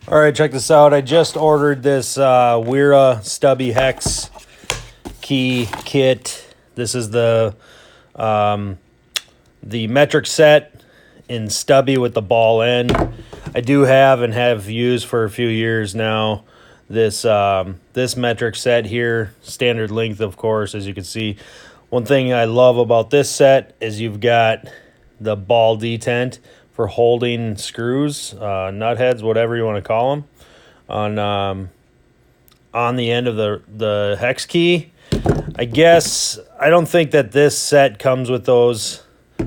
All right, check this out. I just ordered this Wera stubby hex key kit. This is the metric set in stubby with the ball end. I do have and have used for a few years now this this metric set here, standard length, of course, as you can see. One thing I love about this set is you've got the ball detent for holding screws, nut heads, whatever you want to call them, on the end of the hex key. I guess I don't think that this set comes with those,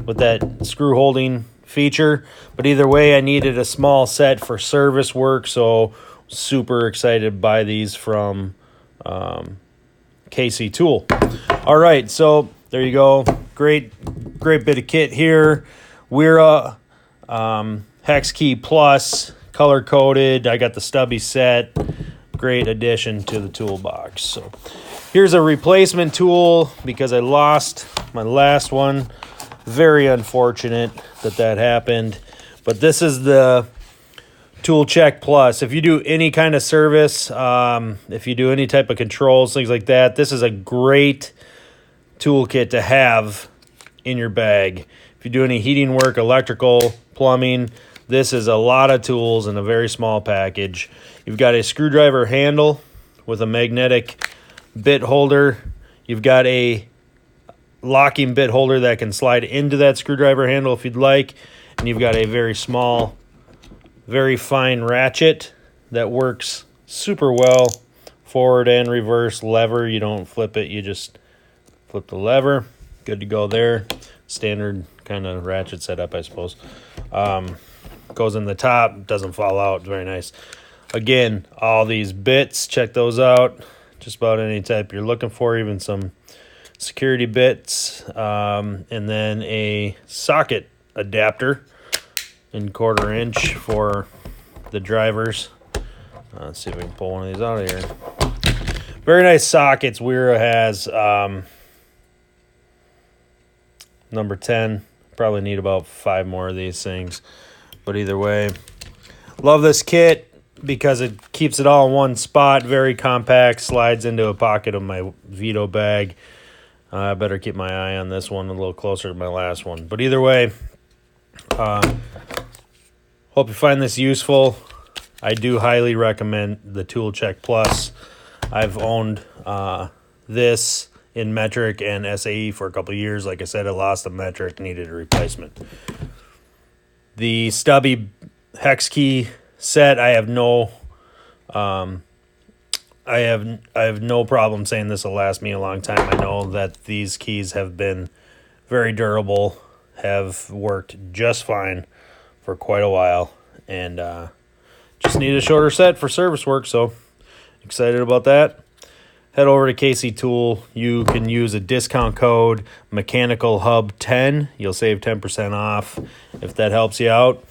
with that screw holding feature, but either way, I needed a small set for service work, so super excited to buy these from KC Tool. All right, so there you go. Great bit of kit here. Wera Hex Key Plus, color coded. I got the stubby set. Great addition to the toolbox. So here's a replacement tool because I lost my last one. Very unfortunate that happened. But this is the Tool Check Plus. If you do any kind of service, if you do any type of controls, things like that, this is a great toolkit to have in your bag. If you do any heating work, electrical, plumbing, this is a lot of tools in a very small package. You've got a screwdriver handle with a magnetic bit holder. You've got a locking bit holder that can slide into that screwdriver handle if you'd like. And you've got a very small, very fine ratchet that works super well. Forward and reverse lever. You don't flip it, you just flip the lever. Good to go there. Standard kind of ratchet setup, I suppose. Goes in the top, doesn't fall out. Very nice. Again, all these bits, check those out. Just about any type you're looking for, even some security bits, and then a socket adapter in 1/4 inch for the drivers. Let's see if we can pull one of these out of here. Very nice sockets Wera has. Number 10. Probably need about 5 more of these things. But either way, love this kit because it keeps it all in one spot. Very compact, slides into a pocket of my Vito bag. I better keep my eye on this one a little closer to my last one. But either way, hope you find this useful. I do highly recommend the Tool Check Plus. I've owned this in metric and SAE for a couple of years. Like I said, I lost the metric, needed a replacement. The stubby hex key set, I have no problem saying this will last me a long time. I know that these keys have been very durable, have worked just fine for quite a while, and just need a shorter set for service work, so excited about that. Head over to KC Tool. You can use a discount code Mechanical Hub 10. You'll save 10% off if that helps you out.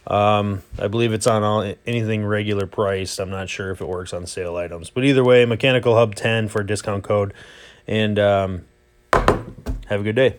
I believe it's on anything regular priced. I'm not sure if it works on sale items. But either way, Mechanical Hub 10 for a discount code. And have a good day.